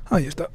Ahí está.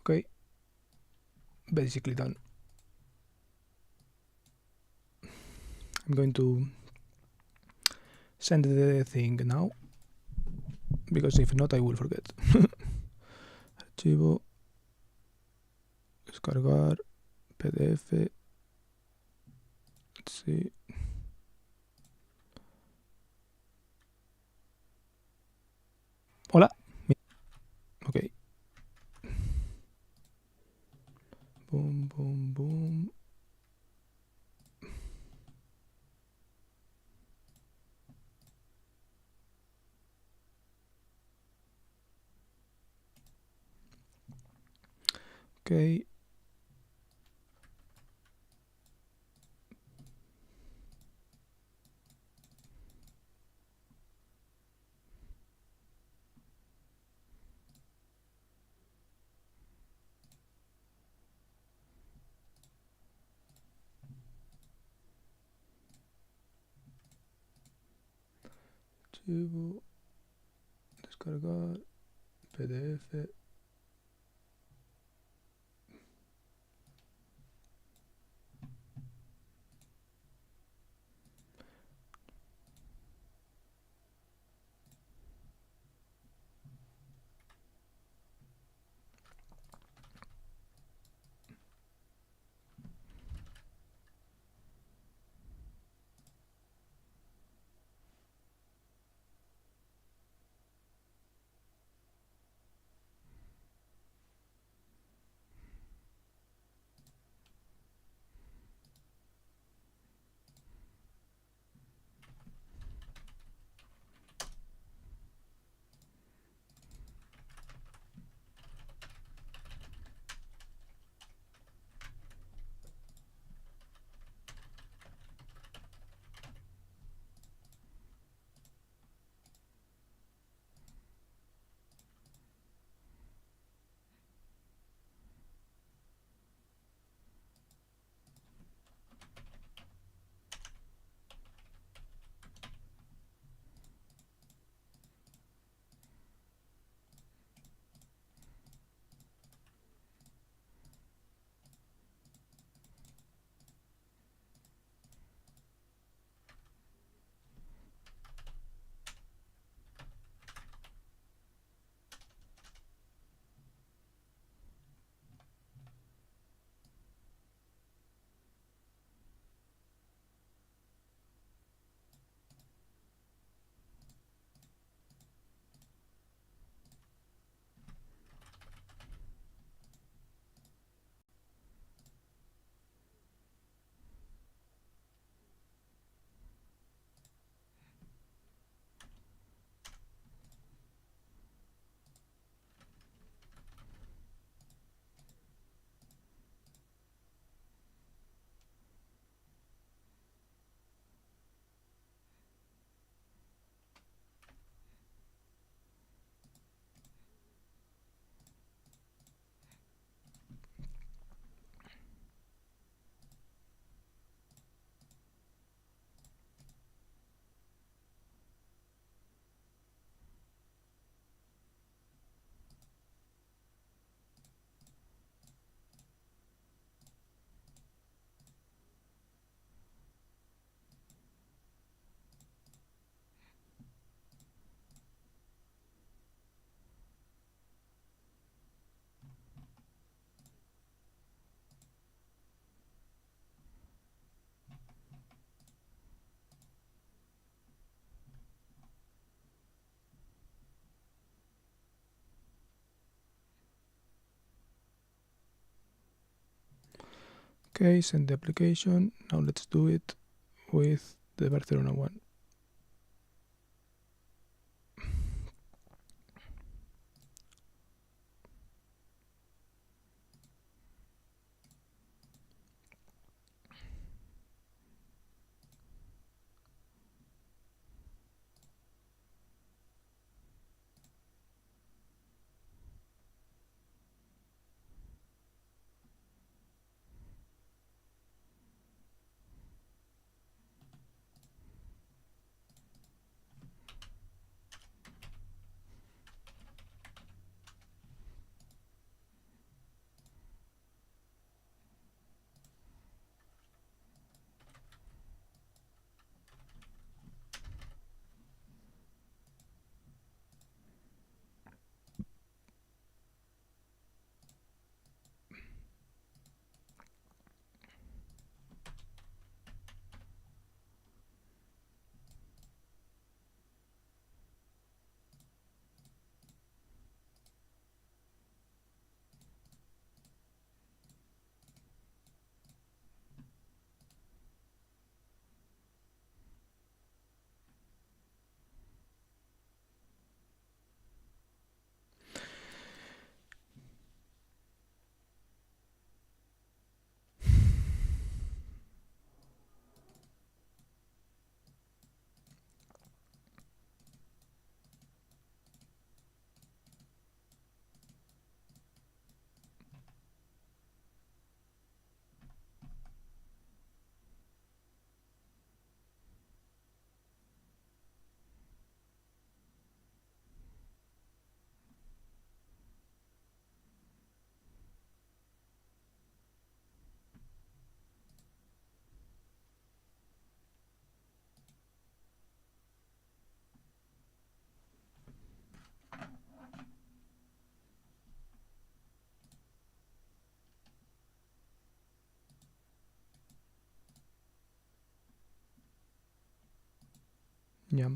Okay, basically done. I'm going to send the thing now, because if not I will forget. Archivo, descargar, PDF, sí. Hola. Okay. Boom, boom, boom. Okay. Archivo, descargar, PDF. Okay, send the application. Now let's do it with the Barcelona one. Yeah.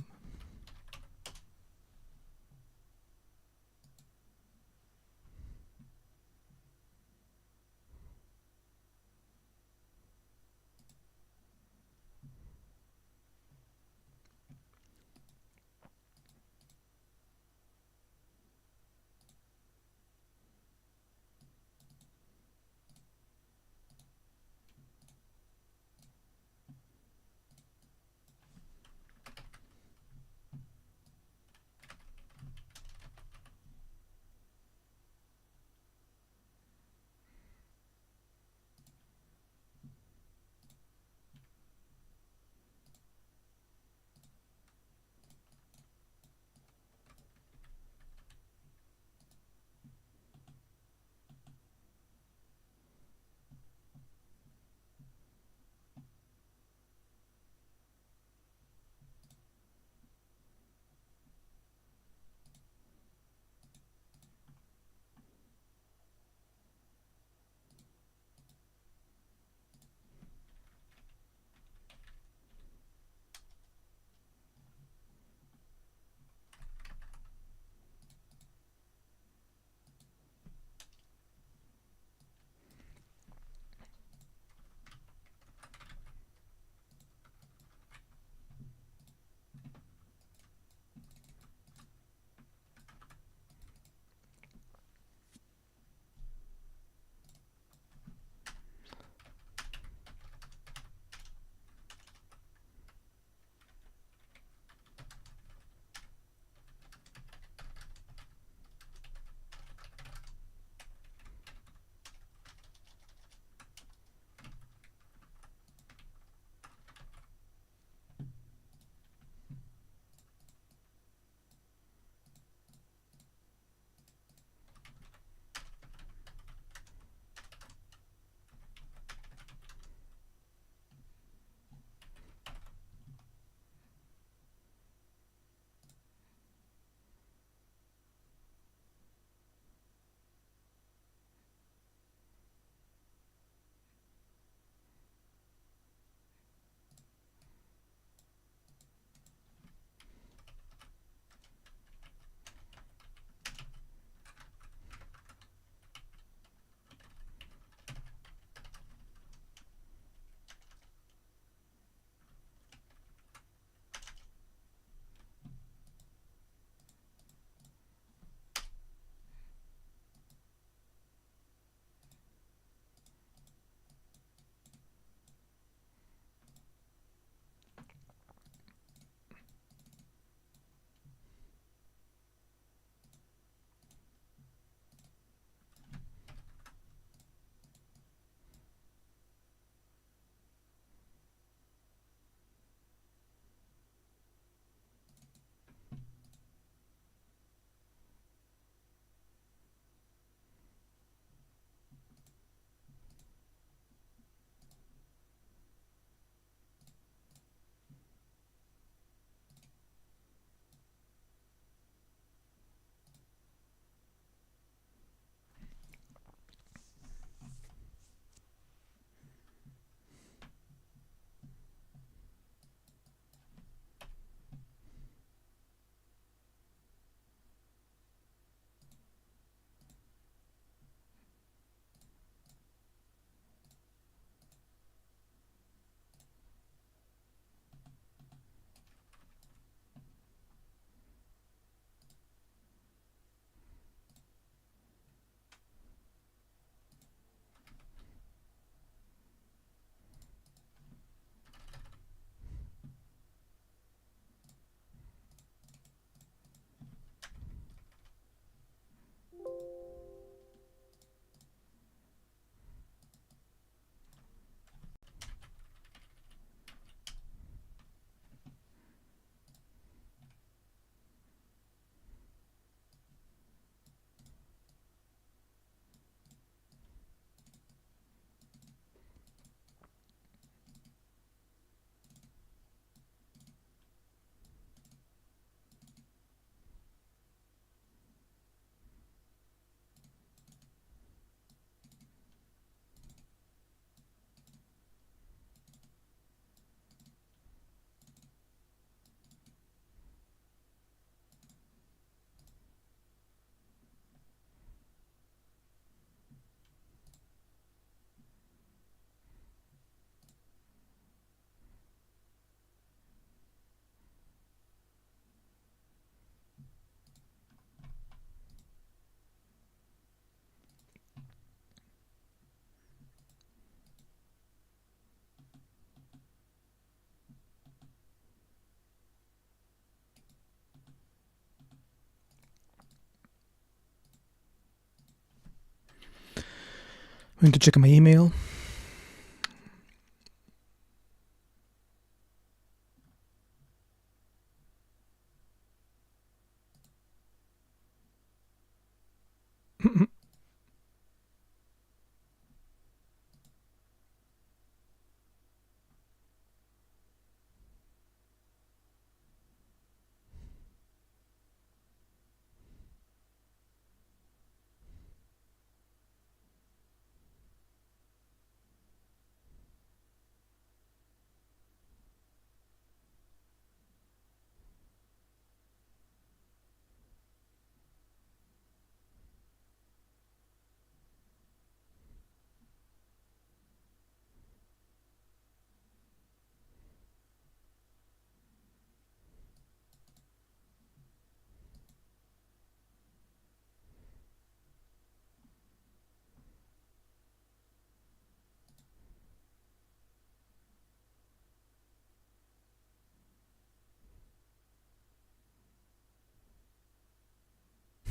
I'm going to check my email.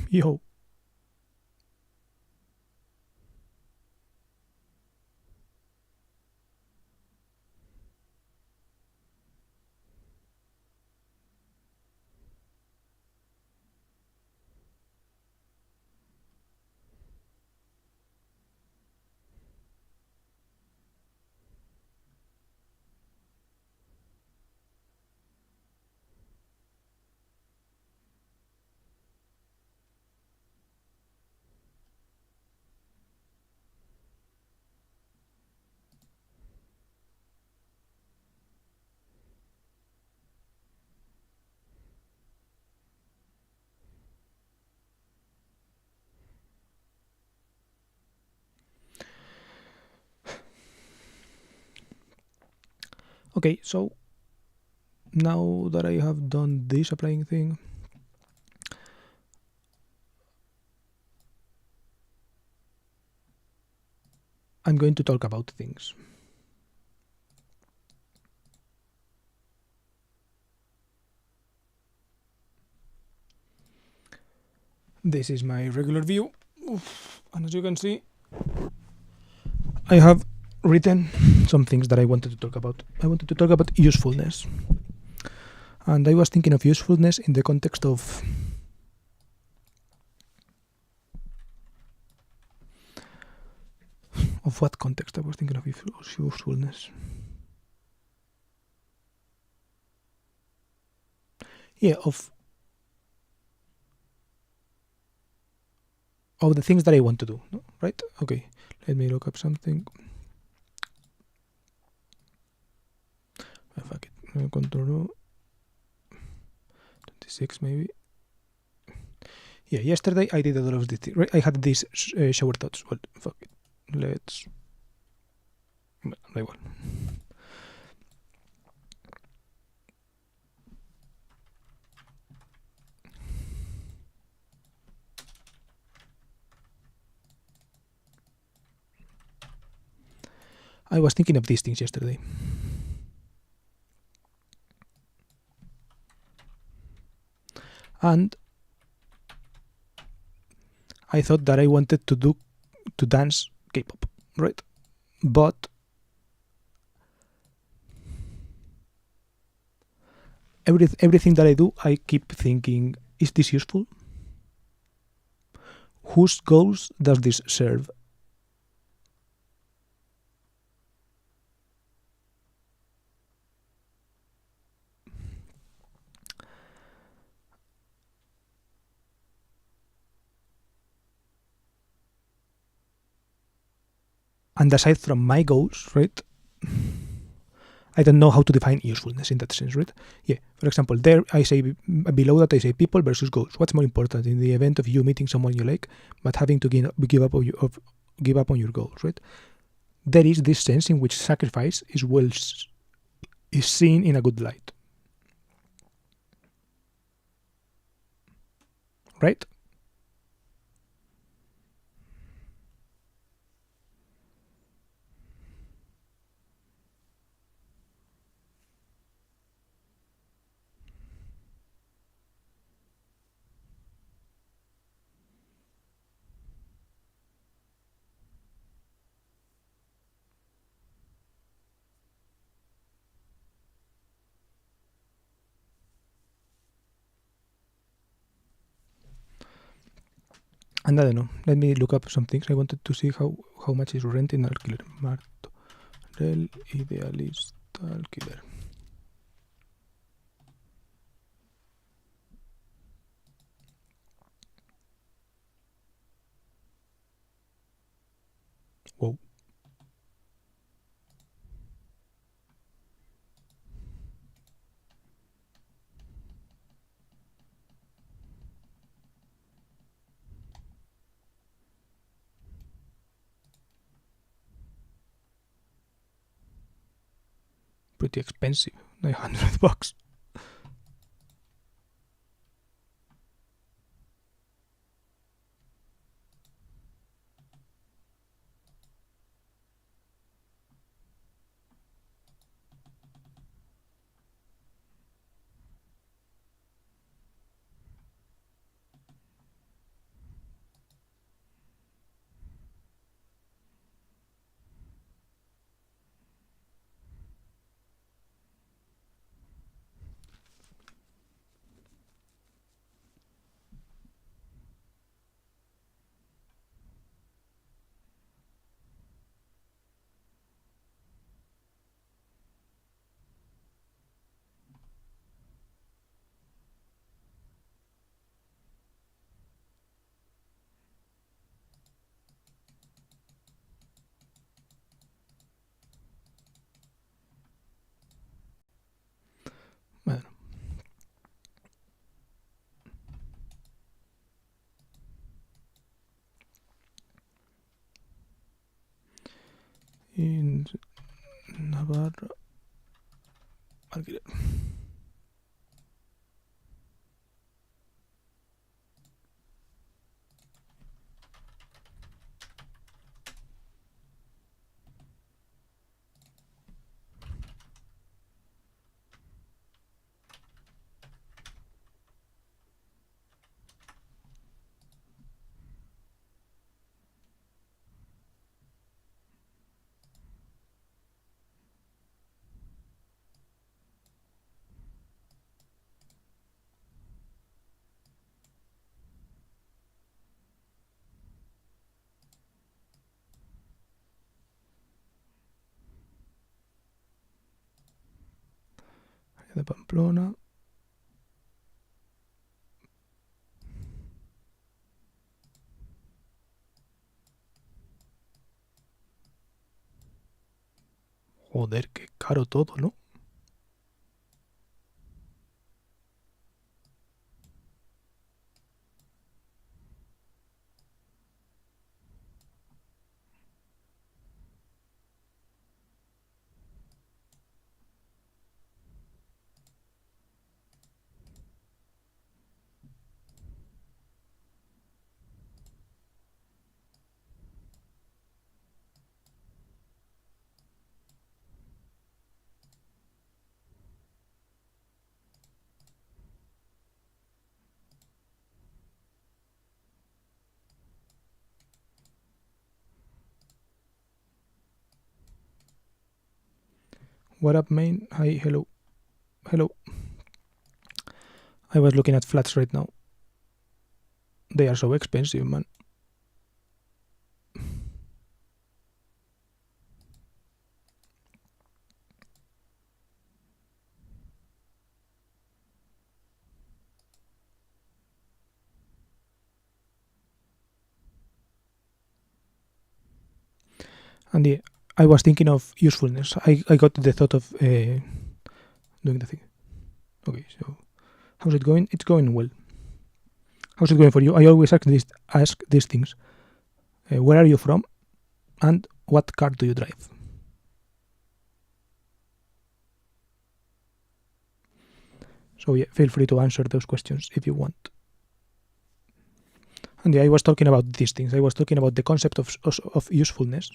Yo. Okay, so now that I have done this applying thing, I'm going to talk about things. This is my regular view. And as you can see, I have written some things that I wanted to talk about. I wanted to talk about usefulness. And I was thinking of usefulness in the context of what context I was thinking of usefulness. Yeah, of the things that I want to do, no? Right? Okay, let me look up something. Fuck it. Control 26 maybe. Yeah, yesterday I did a lot of this thing. Right? I had these shower thoughts. Well, fuck it. Let's. Da igual. I was thinking of these things yesterday. And I thought that I wanted to dance K-pop, right? But everything that I do, I keep thinking, is this useful? Whose goals does this serve? And aside from my goals, right, I don't know how to define usefulness in that sense, right? Yeah, for example, there I say, below that I say people versus goals. What's more important in the event of you meeting someone you like, but having to give up on your goals, right? There is this sense in which sacrifice is seen in a good light, right? And I don't know, let me look up some things. I wanted to see how much is rent in alquiler. Martorell Idealista Alquiler. Wow. Pretty expensive. $900. Bueno. In Navarra alquiler. De Pamplona. Joder, qué caro todo, ¿no? What up, main? Hi, hello. Hello. I was looking at flats right now. They are so expensive, man. And yeah, I was thinking of usefulness. I got the thought of doing the thing. Okay, so how's it going? It's going well. How's it going for you? I always ask these things. Where are you from? And what car do you drive? So yeah, feel free to answer those questions if you want. And yeah, I was talking about these things. I was talking about the concept of usefulness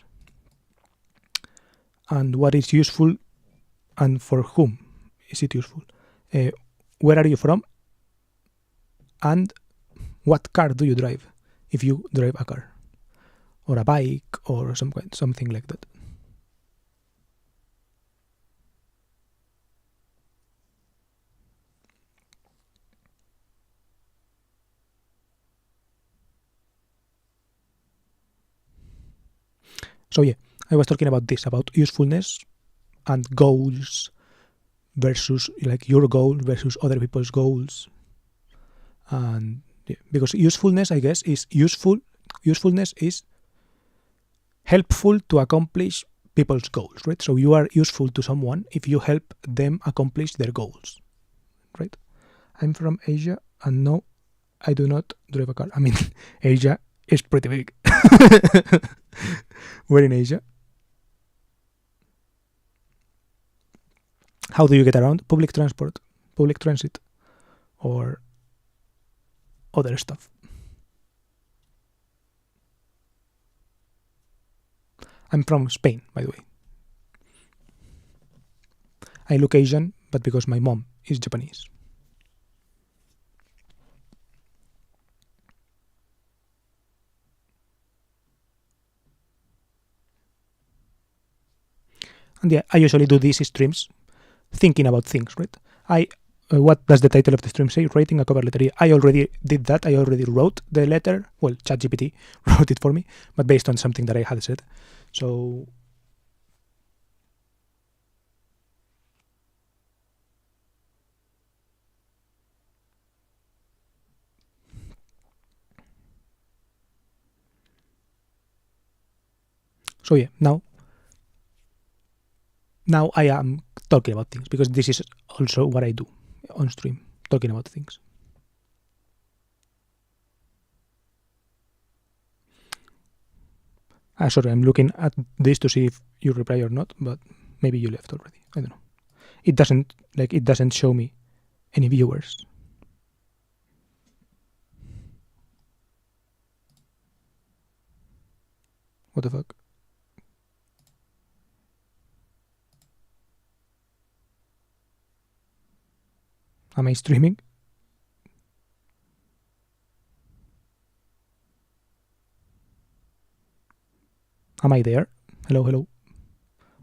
and what is useful and for whom is it useful. Where are you from? And what car do you drive if you drive a car or a bike or something like that. So yeah, I was talking about this, about usefulness and goals versus like your goal versus other people's goals. And yeah, because usefulness, I guess, is useful. Usefulness is helpful to accomplish people's goals, right? So you are useful to someone if you help them accomplish their goals, right? I'm from Asia, and no, I do not drive a car. I mean, Asia is pretty big. We're in Asia. How do you get around? Public transport, public transit, or other stuff. I'm from Spain, by the way. I look Asian, but because my mom is Japanese. And yeah, I usually do these streams thinking about things, right? What does the title of the stream say? Writing a cover letter. I already did that. I already wrote the letter. Well, ChatGPT wrote it for me, but based on something that I had said. So yeah, now I am talking about things because this is also what I do on stream, talking about things. Sorry, I'm looking at this to see if you reply or not, but maybe you left already. I don't know. It doesn't show me any viewers. What the fuck? Am I streaming? Am I there? Hello, hello.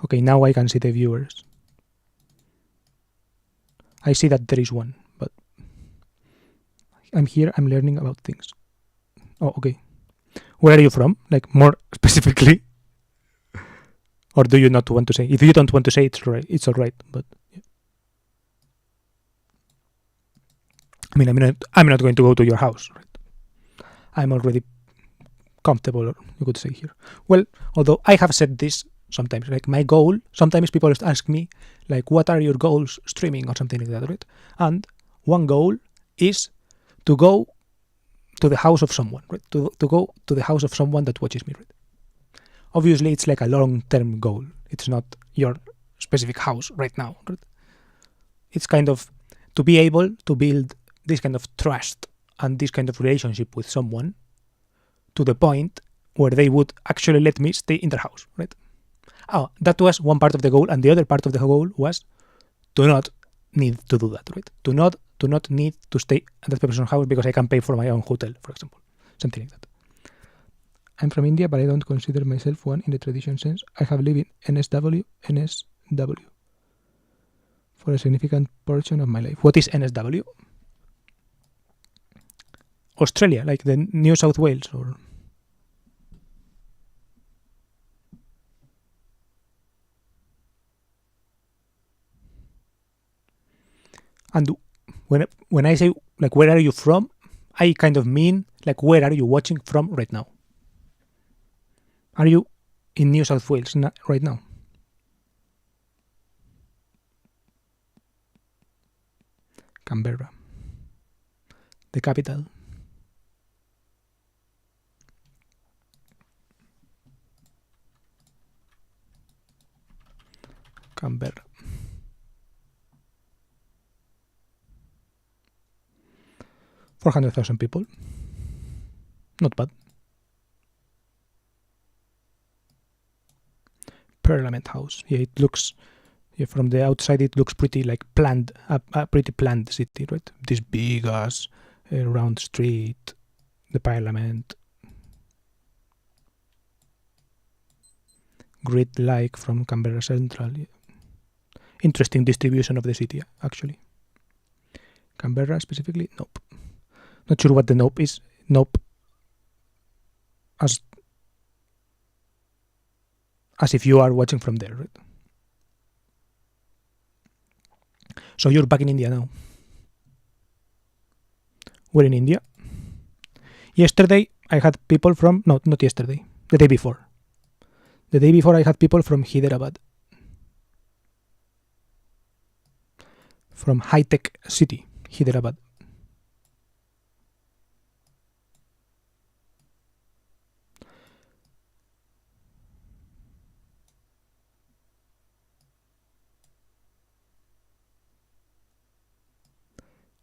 Okay, now I can see the viewers. I see that there is one, but I'm here, I'm learning about things. Oh, okay. Where are you from? Like, more specifically? Or do you not want to say? If you don't want to say, it's all right, but yeah. I mean, I'm not going to go to your house, right? I'm already comfortable, you could say here. Well, although I have said this sometimes, like my goal, sometimes people ask me, like, what are your goals streaming or something like that, right? And one goal is to go to the house of someone, right? To go to the house of someone that watches me, right? Obviously, it's like a long-term goal. It's not your specific house right now, right? It's kind of to be able to build this kind of trust and this kind of relationship with someone to the point where they would actually let me stay in their house, right? Oh, that was one part of the goal, and the other part of the goal was to not need to do that, right? To not need to stay at that person's house because I can pay for my own hotel, for example, something like that. I'm from India, but I don't consider myself one in the tradition sense. I have lived in NSW for a significant portion of my life. What is NSW? Australia, like the New South Wales, or and when I say like where are you from, I kind of mean like where are you watching from right now? Are you in New South Wales right now? Canberra, the capital. Canberra. 400,000 people. Not bad. Parliament House. Yeah, it looks. Yeah, from the outside, it looks pretty like planned, a pretty planned city, right? This big ass round street, the Parliament. Grid like from Canberra Central. Yeah. Interesting distribution of the city, actually. Canberra specifically, nope. Not sure what the nope is. Nope. As as if you are watching from there, right? So you're back in India now. We're in India. Yesterday, I had people from... No, not yesterday. The day before. The day before, I had people from Hyderabad. From high-tech city, Hyderabad.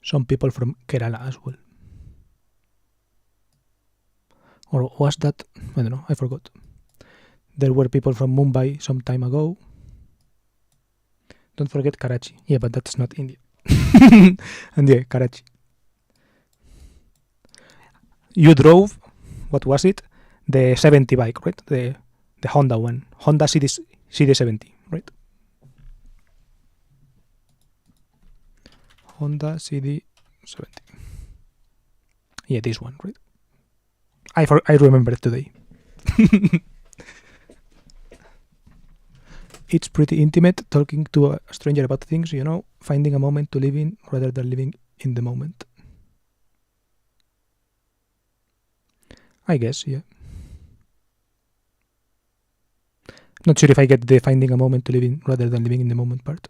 Some people from Kerala as well. Or was that? I don't know, I forgot. There were people from Mumbai some time ago. Don't forget Karachi. Yeah, but that's not India. And yeah, Karachi. You drove, what was it? The 70 bike, right? The Honda one. Honda CD70, right? Honda CD70. Yeah, this one, right? I remember it today. It's pretty intimate, talking to a stranger about things, finding a moment to live in rather than living in the moment. I guess, yeah. Not sure if I get the finding a moment to live in rather than living in the moment part.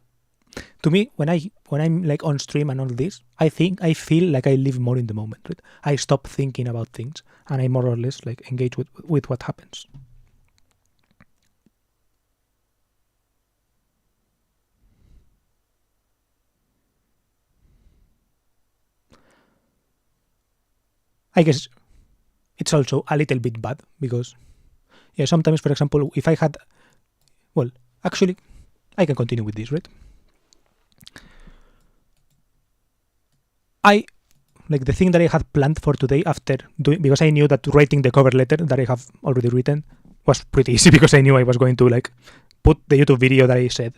To me, when I'm like on stream and all this, I feel like I live more in the moment, right? I stop thinking about things and I more or less like engage with what happens. I guess it's also a little bit bad because, yeah, sometimes, for example, if I had, well, actually, I can continue with this, right? The thing that I had planned for today after doing, because I knew that writing the cover letter that I have already written was pretty easy because I knew I was going to like put the YouTube video that I said,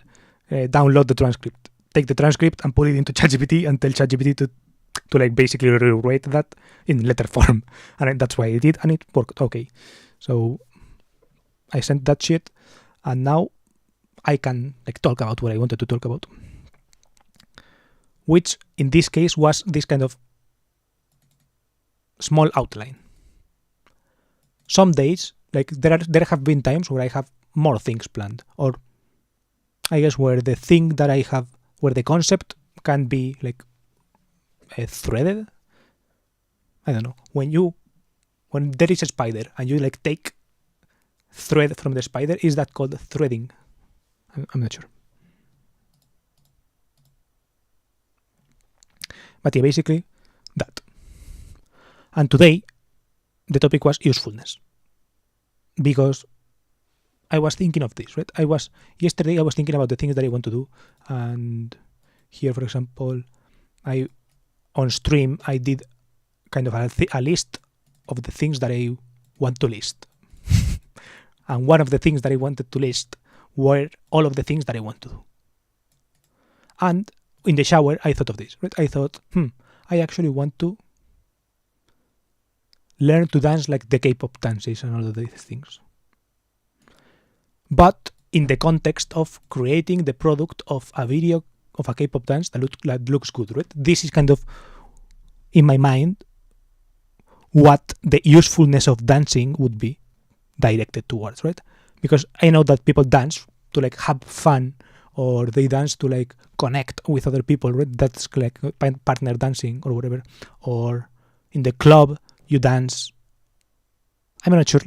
download the transcript, take the transcript and put it into ChatGPT and tell ChatGPT to like basically rewrite that in letter form. And that's why I did, and it worked okay. So I sent that shit, and now I can like talk about what I wanted to talk about, which in this case was this kind of small outline. Some days, like there have been times where I have more things planned, or I guess where the thing that I have, where the concept can be like threaded. I don't know. When there is a spider and you like take thread from the spider, is that called threading? I'm not sure. But yeah, basically that. And today, the topic was usefulness. Because I was thinking of this, right? Yesterday I was thinking about the things that I want to do. And here, for example, on stream, I did kind of a list of the things that I want to list. And one of the things that I wanted to list were all of the things that I want to do. And in the shower, I thought of this, right? I thought, I actually want to learn to dance like the K-pop dances and all of these things. But in the context of creating the product of a video of a K-pop dance that looks good, right? This is kind of, in my mind, what the usefulness of dancing would be directed towards, right? Because I know that people dance to like have fun, or they dance to like connect with other people, right? That's like partner dancing or whatever. Or in the club, you dance. I'm not sure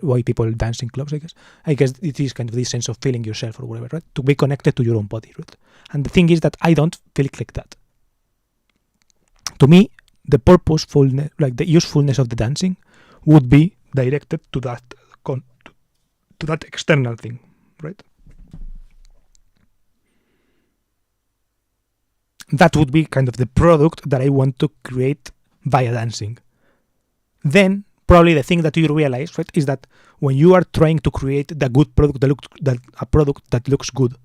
why people dance in clubs. I guess it is kind of this sense of feeling yourself or whatever, right? To be connected to your own body, right? And the thing is that I don't feel like that. To me, the purposefulness, like the usefulness of the dancing, would be directed to that external thing, right? That would be kind of the product that I want to create via dancing. Then probably the thing that you realize, right, is that when you are trying to create the good product, a product that looks good,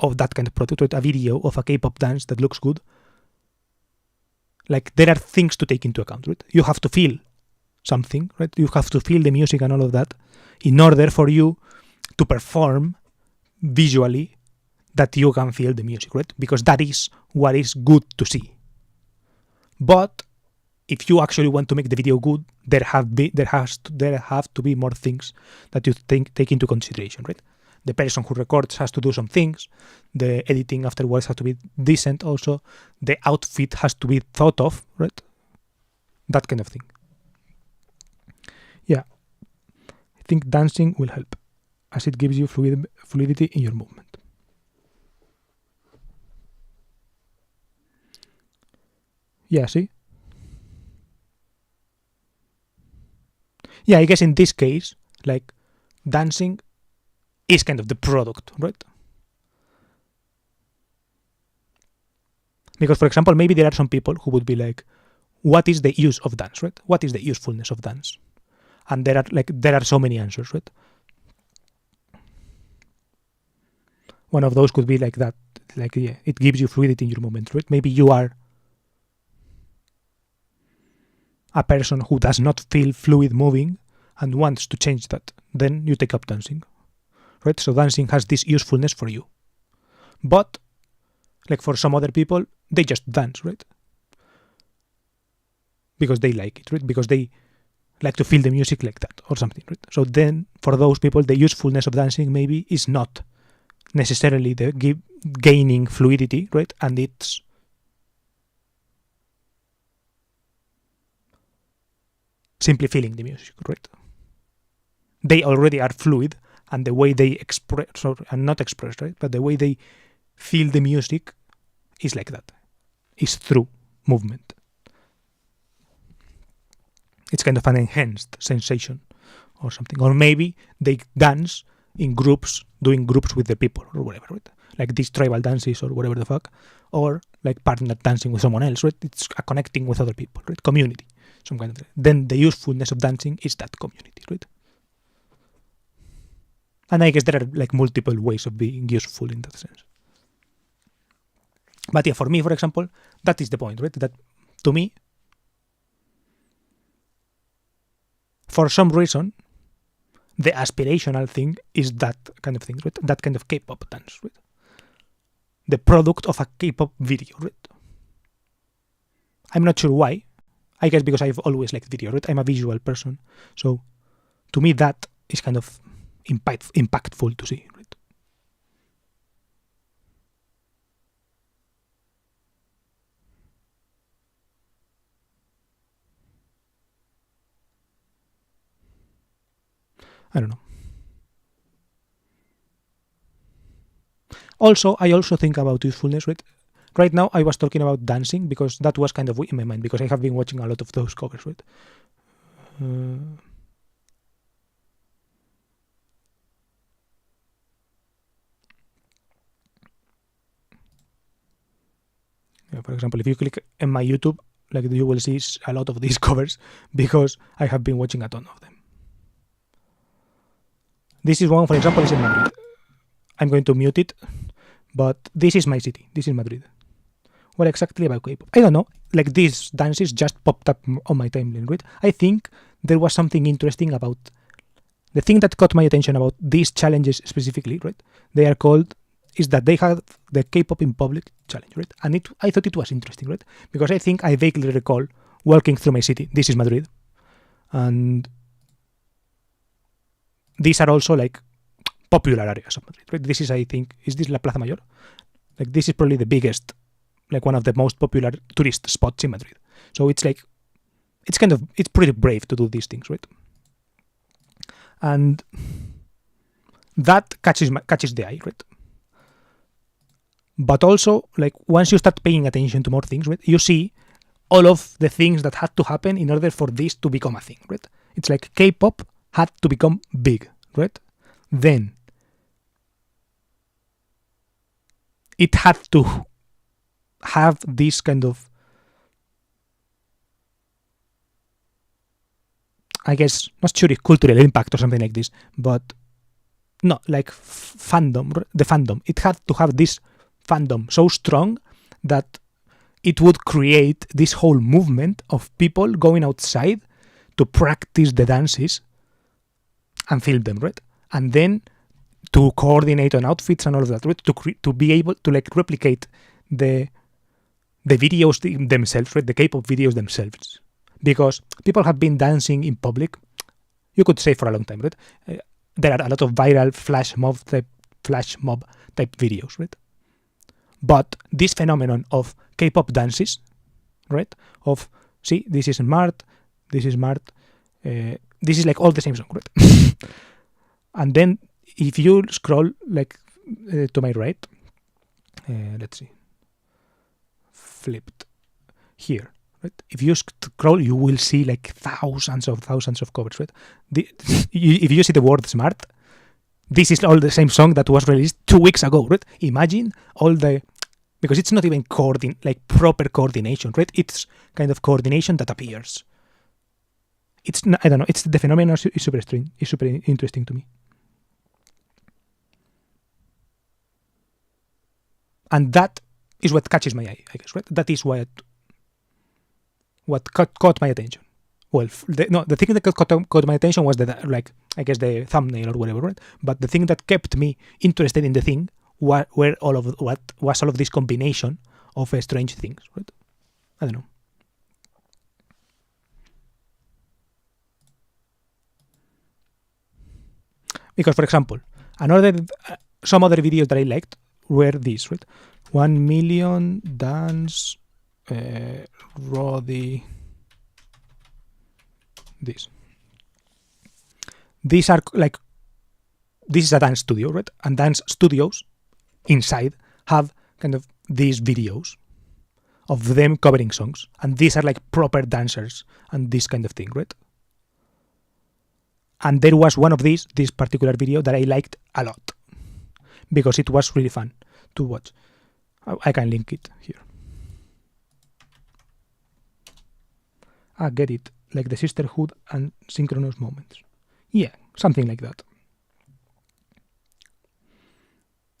of that kind of product, right, a video of a K-pop dance that looks good, like there are things to take into account, right? You have to feel something, right? You have to feel the music and all of that in order for you to perform visually that you can feel the music, right? Because that is what is good to see. But if you actually want to make the video good, there have to be more things that you take into consideration, right? The person who records has to do some things. The editing afterwards has to be decent also. The outfit has to be thought of, right? That kind of thing. Yeah. I think dancing will help as it gives you fluidity in your movement. Yeah, see? Yeah, I guess in this case, like, dancing is kind of the product, right? Because, for example, maybe there are some people who would be like, what is the use of dance, right? What is the usefulness of dance? And there are so many answers, right? One of those could be like that, like, yeah, it gives you fluidity in your movement, right? Maybe you are a person who does not feel fluid moving and wants to change that. Then you take up dancing, right? So dancing has this usefulness for you. But, like, for some other people, they just dance, right? Because they like it, right? Because they like to feel the music like that or something, right? So then, for those people, the usefulness of dancing maybe is not necessarily the gaining fluidity, right? And it's simply feeling the music, right? They already are fluid, and the way they express, and not express, right? But the way they feel the music is like that. Is through movement. It's kind of an enhanced sensation or something. Or maybe they dance in groups, doing groups with the people or whatever, right? Like these tribal dances or whatever the fuck. Or like partner dancing with someone else, right? It's a connecting with other people, right? Community. Some kind of. Then the usefulness of dancing is that community, right? And I guess there are like multiple ways of being useful in that sense. But yeah, for me, for example, that is the point, right? That to me, for some reason, the aspirational thing is that kind of thing, right? That kind of K-pop dance, right? The product of a K-pop video, right? I'm not sure why. I guess because I've always liked video, right? I'm a visual person. So to me, that is kind of impactful to see, right? I don't know. Also, I also think about usefulness, right? Right now, I was talking about dancing because that was kind of in my mind because I have been watching a lot of those covers, right? Yeah, for example, if you click in my YouTube, like you will see a lot of these covers because I have been watching a ton of them. This is one, for example, is in Madrid. I'm going to mute it, but this is my city. This is Madrid. What exactly about K-pop? I don't know. Like these dances just popped up on my timeline, right? I think there was something interesting about the thing that caught my attention about these challenges specifically, right? They are called is that they have the K-pop in public challenge, right? And I thought it was interesting, right? Because I think I vaguely recall walking through my city. This is Madrid, and these are also like popular areas of Madrid, right? This is, I think, is this La Plaza Mayor? Like this is probably the biggest, like one of the most popular tourist spots in Madrid. So it's like, it's pretty brave to do these things, right? And that catches the eye, right? But also, like once you start paying attention to more things, right, you see all of the things that had to happen in order for this to become a thing, right? It's like K-pop had to become big, right? Then it had to have this kind of, I guess, not sure if cultural impact or something like this, but no, like fandom, the fandom. It had to have this fandom so strong that it would create this whole movement of people going outside to practice the dances and film them, right? And then to coordinate on outfits and all of that, right? To be able to like replicate the videos themselves, right? The K-pop videos themselves, because people have been dancing in public. You could say for a long time, right? There are a lot of viral flash mob type videos, right? But this phenomenon of K-pop dances, right? Of see, this is Mart, this is Mart, this is like all the same song, right? And then if you scroll like to my right, let's see, flipped here, right? If you scroll, you will see like thousands of covers, right? If you see the word smart, this is all the same song that was released 2 weeks ago, right? Imagine all the, because it's not even proper coordination, right? It's kind of coordination that appears. It's not, I don't know. It's the phenomenon is super strange. It's super interesting to me. And that is what catches my eye, I guess, right? That is what caught my attention. Well, the thing that caught my attention was like, I guess the thumbnail or whatever, right? But the thing that kept me interested in the thing were all of this combination of strange things, right? I don't know. Because, for example, some other videos that I liked were these, right? 1 million dance Roddy. These are like, this is a dance studio, right? And dance studios inside have kind of these videos of them covering songs, and these are like proper dancers and this kind of thing, right? And there was one of this particular video that I liked a lot because it was really fun to watch. I can link it here. Get it, like the sisterhood and synchronous moments. Yeah, something like that.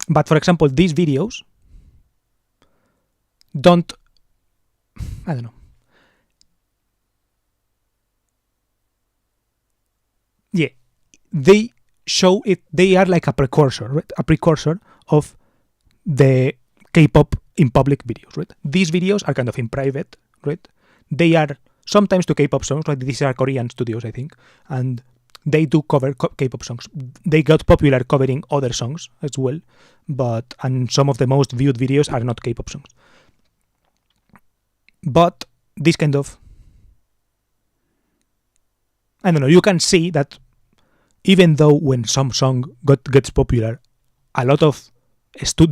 But for example, these videos don't, I don't know. Yeah, they show it. They are like a precursor, right? A precursor of the K-pop in public videos, right? These videos are kind of in private, right? They are sometimes to K-pop songs, right? These are Korean studios, I think, and they do cover K-pop songs. They got popular covering other songs as well, and some of the most viewed videos are not K-pop songs. But this kind of, I don't know, you can see that even though when some song gets popular, a lot of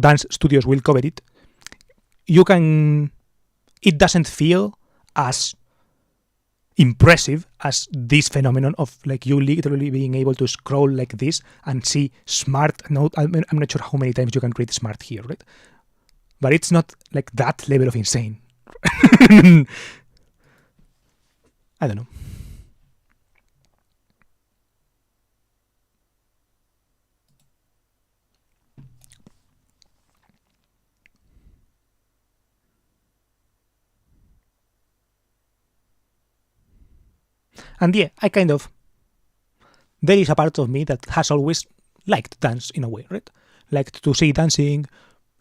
dance studios will cover it, it doesn't feel as impressive as this phenomenon of like you literally being able to scroll like this and see smart. No, I'm not sure how many times you can read smart here, right? But it's not like that level of insane. I don't know. And yeah, there is a part of me that has always liked dance in a way, right? Liked to see dancing,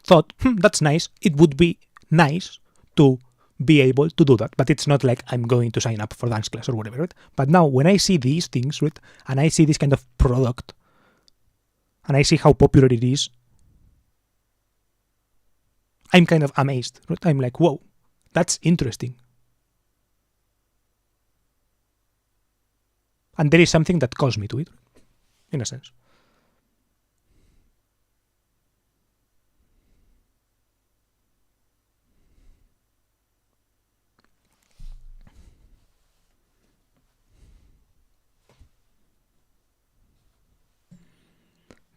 thought, that's nice. It would be nice to be able to do that, but it's not like I'm going to sign up for dance class or whatever, right? But now when I see these things, right, and I see this kind of product, and I see how popular it is, I'm kind of amazed, right? I'm like, whoa, that's interesting. And there is something that calls me to it, in a sense.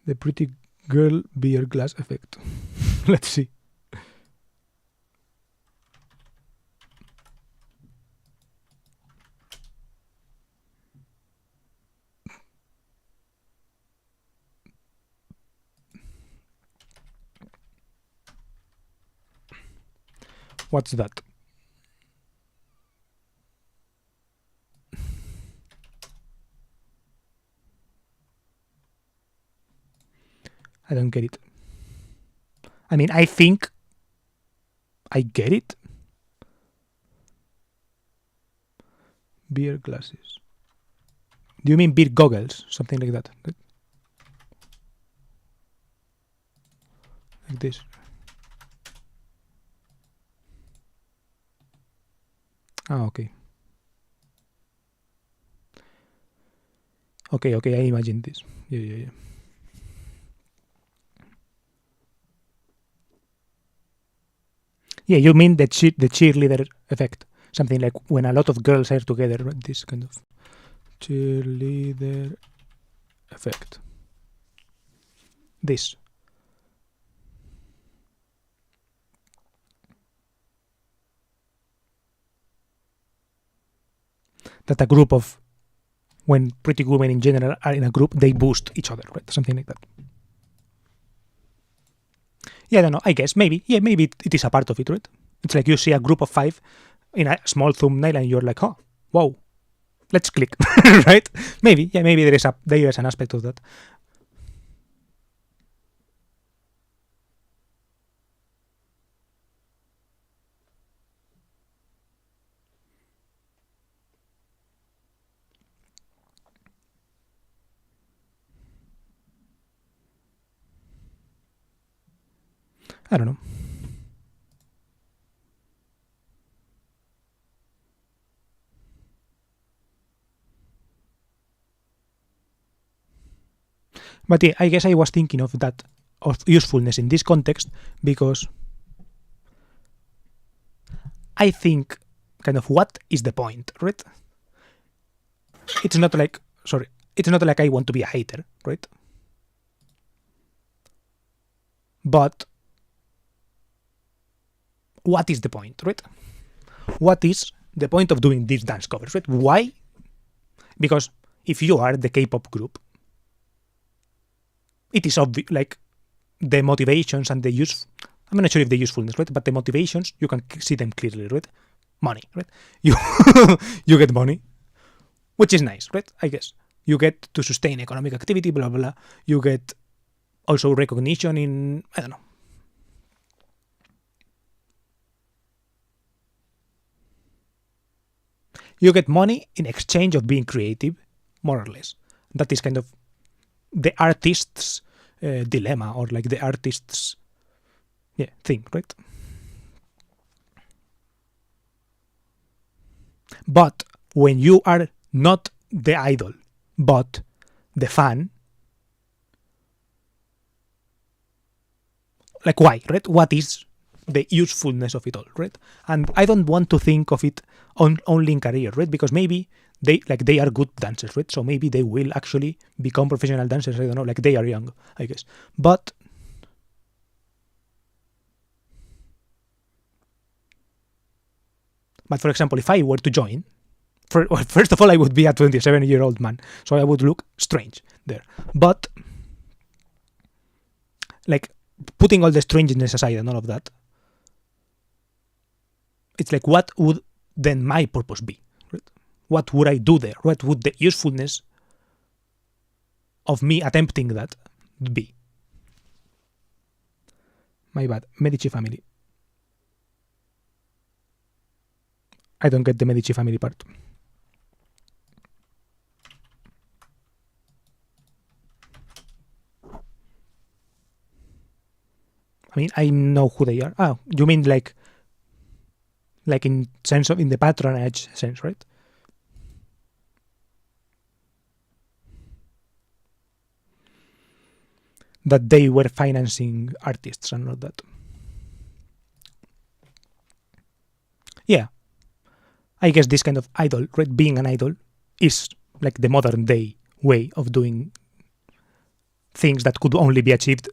The pretty girl beer glass effect. Let's see. What's that? I don't get it. I mean, I think I get it. Beer glasses. Do you mean beer goggles? Something like that. Like this. Ah, okay. Okay, I imagine this. Yeah. Yeah, you mean the cheerleader effect. Something like when a lot of girls are together, right? This kind of cheerleader effect. This. That a group of, when pretty women in general are in a group, they boost each other, right? Something like that. Yeah, I don't know. I guess maybe. Yeah, maybe it is a part of it, right? It's like you see a group of 5 in a small thumbnail, and you're like, oh, wow, let's click, right? Maybe. Yeah, maybe there is an aspect of that. I don't know. But yeah, I guess I was thinking of that, of usefulness in this context, because I think kind of what is the point, right? It's not like, sorry, it's not like I want to be a hater, right? But what is the point, right? What is the point of doing these dance covers, right? Why? Because if you are the K-pop group, it is obvious, like the motivations and the use. I'm not sure if the usefulness, right? But the motivations, you can see them clearly, right? Money, right? You you get money, which is nice, right? I guess you get to sustain economic activity, blah blah blah. You get also recognition in, I don't know. You get money in exchange of being creative, more or less. That is kind of the artist's dilemma, or like the artist's thing, right? But when you are not the idol, but the fan, like why, right? What is the usefulness of it all, right? And I don't want to think of it only in career, right? Because maybe they are good dancers, right? So maybe they will actually become professional dancers. I don't know, like they are young, I guess. But for example, if I were to join, first of all, I would be a 27-year-old man, so I would look strange there. But like putting all the strangeness aside and all of that, it's like, what would then my purpose be? Right? What would I do there? What would the usefulness of me attempting that be? My bad. Medici family. I don't get the Medici family part. I mean, I know who they are. Oh, you mean like in sense of, in the patronage sense, right? That they were financing artists and all that. Yeah, I guess this kind of idol, right? Being an idol is like the modern day way of doing things that could only be achieved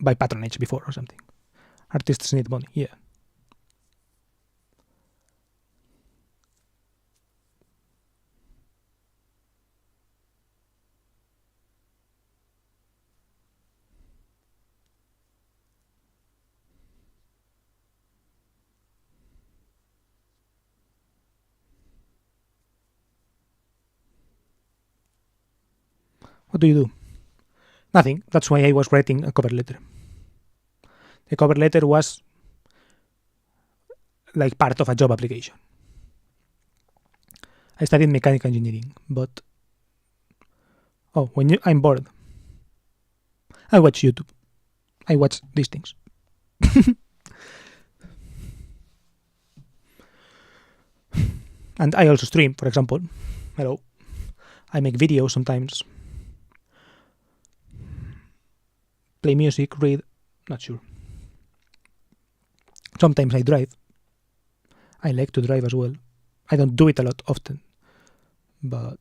by patronage before or something. Artists need money, yeah. What do you do? Nothing. That's why I was writing a cover letter. The cover letter was like part of a job application. I studied mechanical engineering, but when I'm bored, I watch YouTube. I watch these things. And I also stream, for example. Hello. I make videos sometimes. Play music, read, not sure. Sometimes I drive. I like to drive as well. I don't do it a lot often, but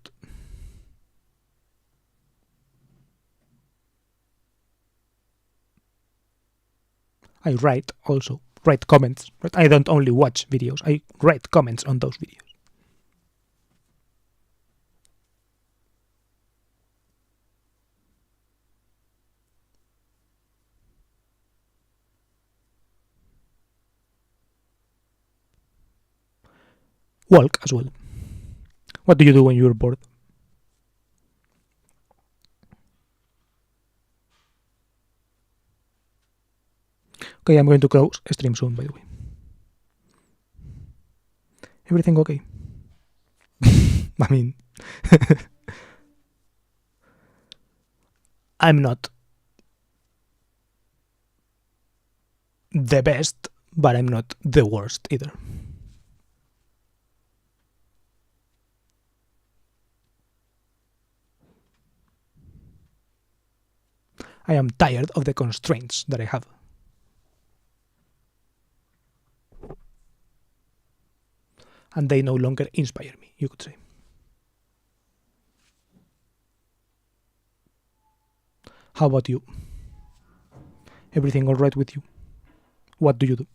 I write also. Write comments. I don't only watch videos. I write comments on those videos. Walk as well. What do you do when you're bored? Okay, I'm going to close stream soon, by the way. Everything okay? I mean, I'm not the best, but I'm not the worst either. I am tired of the constraints that I have. And they no longer inspire me, you could say. How about you? Everything all right with you? What do you do?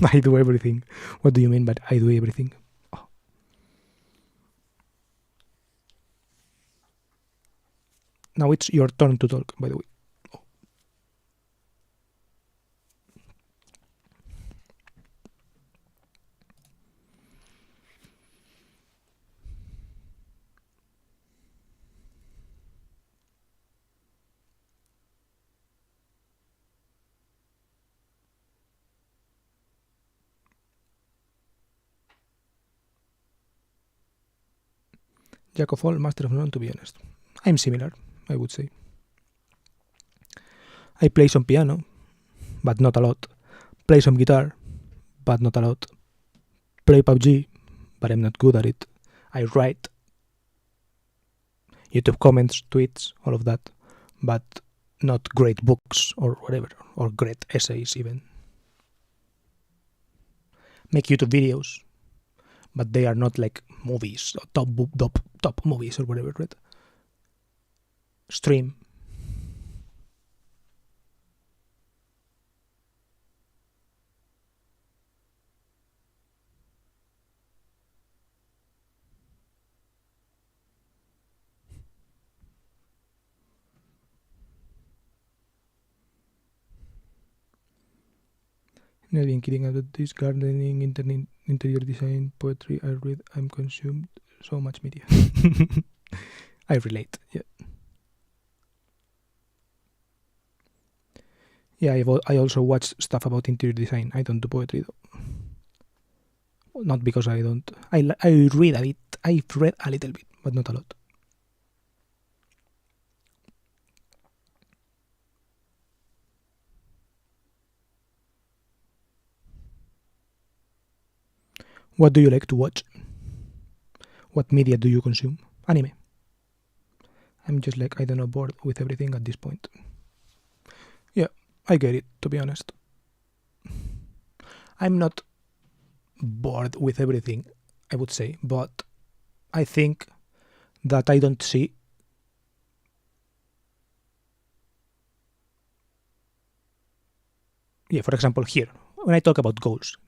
I do everything. What do you mean by I do everything? Oh. Now it's your turn to talk, by the way. Jack of all, master of none, to be honest. I'm similar, I would say. I play some piano, but not a lot. Play some guitar, but not a lot. Play PUBG, but I'm not good at it. I write YouTube comments, tweets, all of that, but not great books or whatever, or great essays even. Make YouTube videos, but they are not like movies, or top movies or whatever, right? Stream. Not been kidding about this gardening, interior design, poetry. I read, I'm consumed so much media. I relate, yeah. Yeah, I also watch stuff about interior design. I don't do poetry though. Not because I don't. I read a bit. I've read a little bit, but not a lot. What do you like to watch? What media do you consume? Anime. I'm just like, I don't know, bored with everything at this point. Yeah, I get it, to be honest. I'm not bored with everything, I would say, but I think that I don't see for example, here, when I talk about goals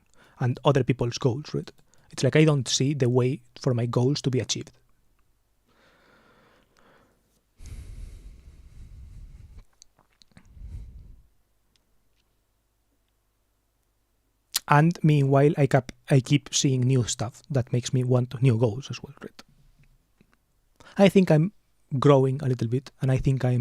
and other people's goals, right? It's like I don't see the way for my goals to be achieved. And meanwhile, I keep seeing new stuff that makes me want new goals as well, right? I think I'm growing a little bit, and I think I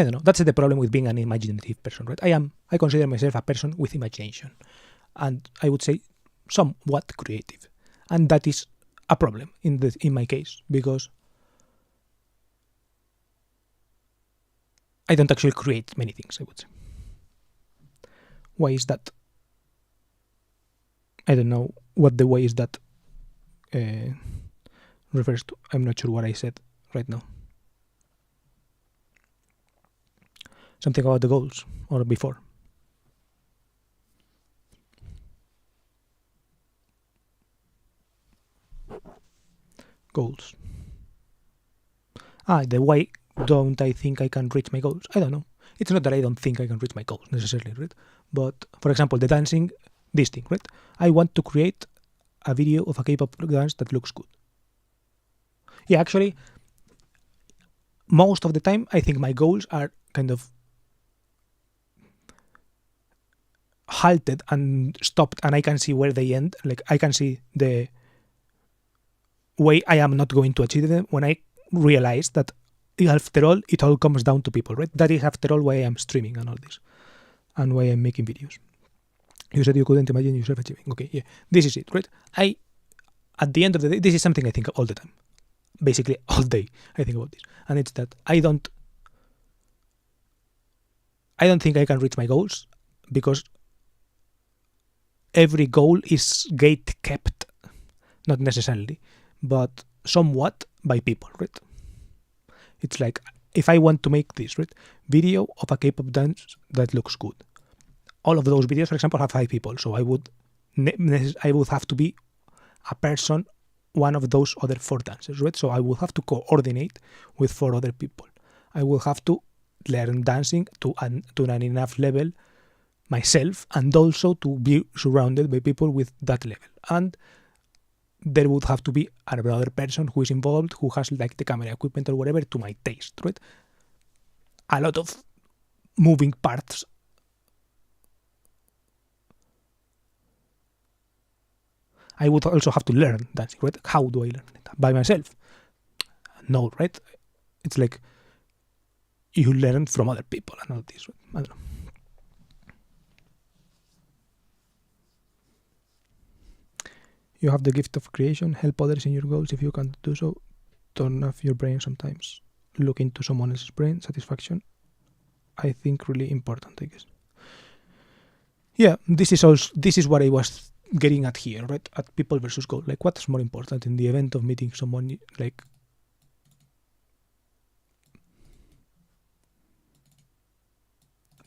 don't know. That's the problem with being an imaginative person, right? I consider myself a person with imagination, and I would say somewhat creative, and that is a problem in my case, because I don't actually create many things, I would say. Why is that? I don't know what the way is that refers to. I'm not sure what I said right now. Something about the goals, or before. Goals. The why don't I think I can reach my goals? I don't know. It's not that I don't think I can reach my goals necessarily, right? But for example, the dancing, this thing, right? I want to create a video of a K-pop dance that looks good. Yeah, actually, most of the time, I think my goals are kind of halted and stopped, and I can see where they end. Like, I can see the way I am not going to achieve them when I realize that after all, it all comes down to people, right? That is after all why I am streaming and all this, and why I'm making videos. You said you couldn't imagine yourself achieving. Okay, yeah, this is it, right? At the end of the day, this is something I think all the time. Basically, all day I think about this, and it's that I don't think I can reach my goals because every goal is gate kept, not necessarily, but somewhat by people, right? It's like, if I want to make this, right, video of a K-pop dance that looks good, all of those videos, for example, have 5 people, so I would have to be a person, one of those other 4 dancers, right? So I will have to coordinate with 4 other people. I will have to learn dancing to an enough level myself, and also to be surrounded by people with that level. And there would have to be another person who is involved, who has like the camera equipment or whatever to my taste, right? A lot of moving parts. I would also have to learn dancing, right? How do I learn it? By myself? No, right? It's like you learn from other people and all this, right? I don't know. You have the gift of creation. Help others in your goals if you can't do so. Turn off your brain sometimes. Look into someone else's brain. Satisfaction. I think really important, I guess. Yeah, this is what I was getting at here, right? At people versus goal. Like, what's more important in the event of meeting someone? Like,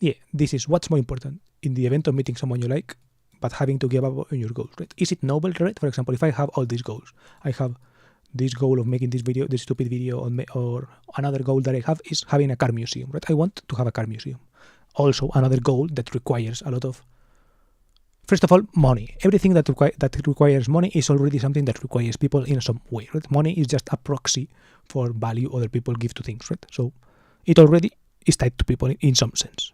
yeah, this is what's more important in the event of meeting someone you like, but having to give up on your goals, right? Is it noble, right? For example, if I have all these goals, I have this goal of making this video, this stupid video, or another goal that I have is having a car museum, right? I want to have a car museum. Also, another goal that requires a lot of, first of all, money. Everything that requires money is already something that requires people in some way, right? Money is just a proxy for value other people give to things, right? So it already is tied to people in some sense.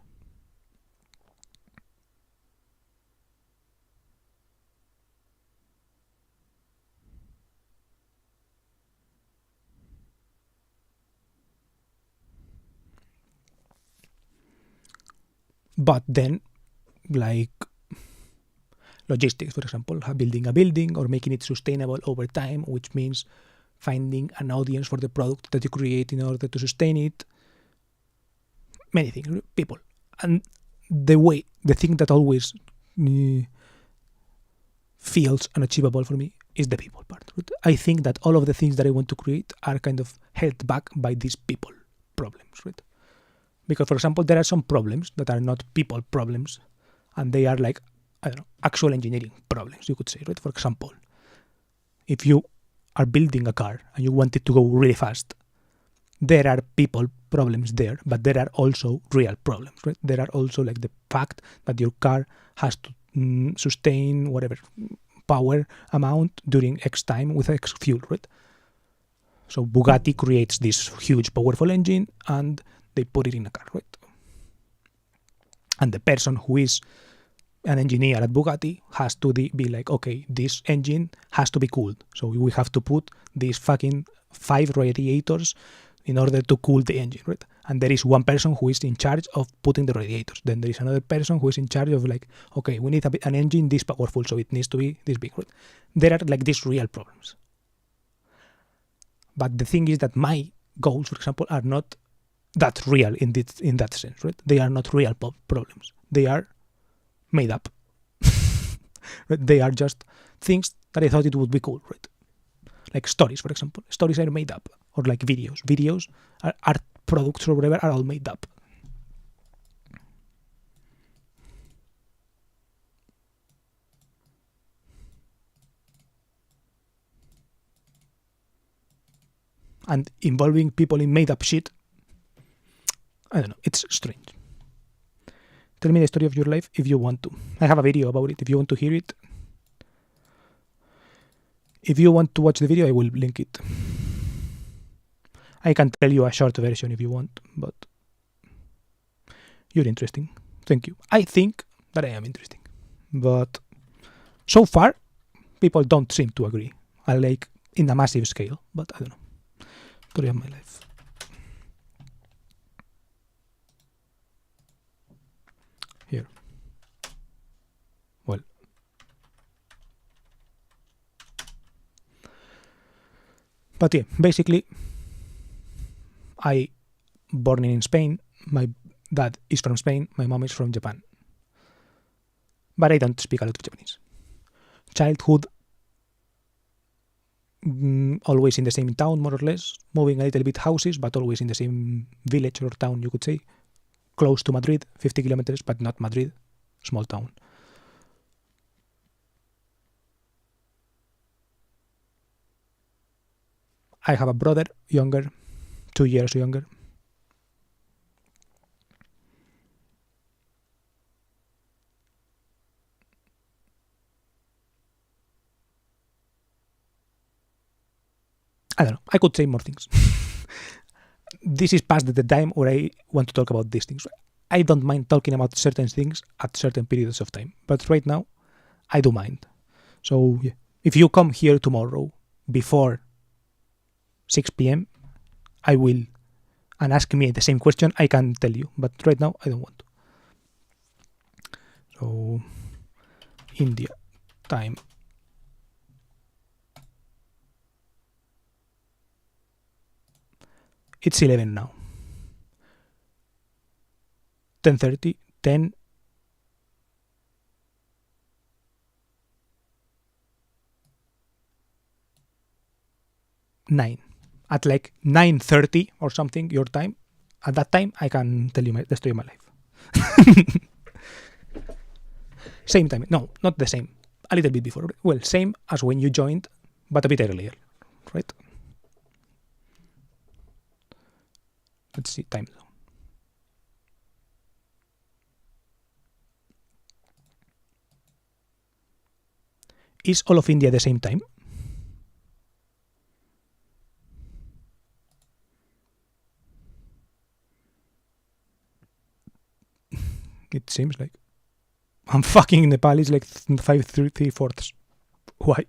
But then, like logistics, for example, building a building or making it sustainable over time, which means finding an audience for the product that you create in order to sustain it. Many things, people. And the thing that always feels unachievable for me is the people part. I think that all of the things that I want to create are kind of held back by these people problems, right? Because, for example, there are some problems that are not people problems, and they are like, I don't know, actual engineering problems, you could say, right? For example, if you are building a car and you want it to go really fast, there are people problems there, but there are also real problems, right? There are also like the fact that your car has to sustain whatever power amount during X time with X fuel, right? So Bugatti creates this huge powerful engine and they put it in a car, right? And the person who is an engineer at Bugatti has to be like, okay, this engine has to be cooled. So we have to put these fucking 5 radiators in order to cool the engine, right? And there is one person who is in charge of putting the radiators. Then there is another person who is in charge of like, okay, we need an engine this powerful, so it needs to be this big, right? There are like these real problems. But the thing is that my goals, for example, are not that real in that sense, right? They are not real problems. They are made up. Right? They are just things that I thought it would be cool, right? Like stories, for example. Stories are made up. Or like videos. Videos, art products or whatever are all made up. And involving people in made up shit, I don't know, it's strange. Tell me the story of your life if you want to. I have a video about it if you want to hear it. If you want to watch the video, I will link it. I can tell you a short version if you want, but you're interesting. Thank you. I think that I am interesting. But so far, people don't seem to agree. I like in a massive scale, but I don't know. Story of my life. Here. Well. But yeah, basically, I born in Spain. My dad is from Spain. My mom is from Japan. But I don't speak a lot of Japanese. Childhood, always in the same town, more or less. Moving a little bit houses, but always in the same village or town, you could say. Close to Madrid, 50 kilometers, but not Madrid. Small town. I have a brother, younger, 2 years younger. I don't know. I could say more things. This is past the time where I want to talk about these things. I don't mind talking about certain things at certain periods of time. But right now, I do mind. So yeah. If you come here tomorrow before 6 p.m., I will, and ask me the same question, I can tell you. But right now, I don't want to. So, India time. It's 11 now. 10:30, 10. Nine. At like 9:30 or something, your time. At that time, I can tell you the story of my life. Same time. No, not the same. A little bit before. Well, same as when you joined, but a bit earlier, right? Let's see, time zone. Is all of India the same time? It seems like. I'm fucking Nepal is like 5 3/4. Why?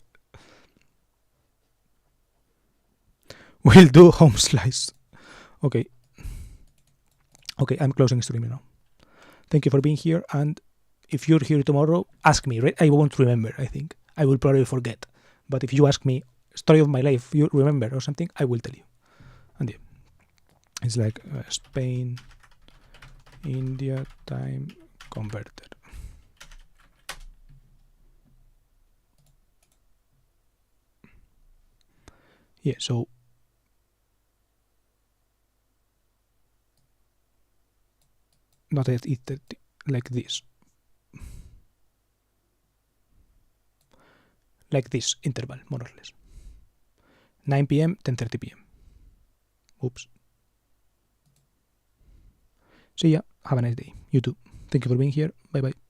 We'll do home slice. Okay. Okay, I'm closing stream now. Thank you for being here, and if you're here tomorrow, ask me, right? I won't remember, I think. I will probably forget. But if you ask me, story of my life, you remember or something, I will tell you. And yeah, it's like Spain, India time converted. Yeah, so not at 8:30, like this. Like this interval, more or less. 9 p.m., 10:30 p.m. Oops. See ya. Have a nice day. You too. Thank you for being here. Bye bye.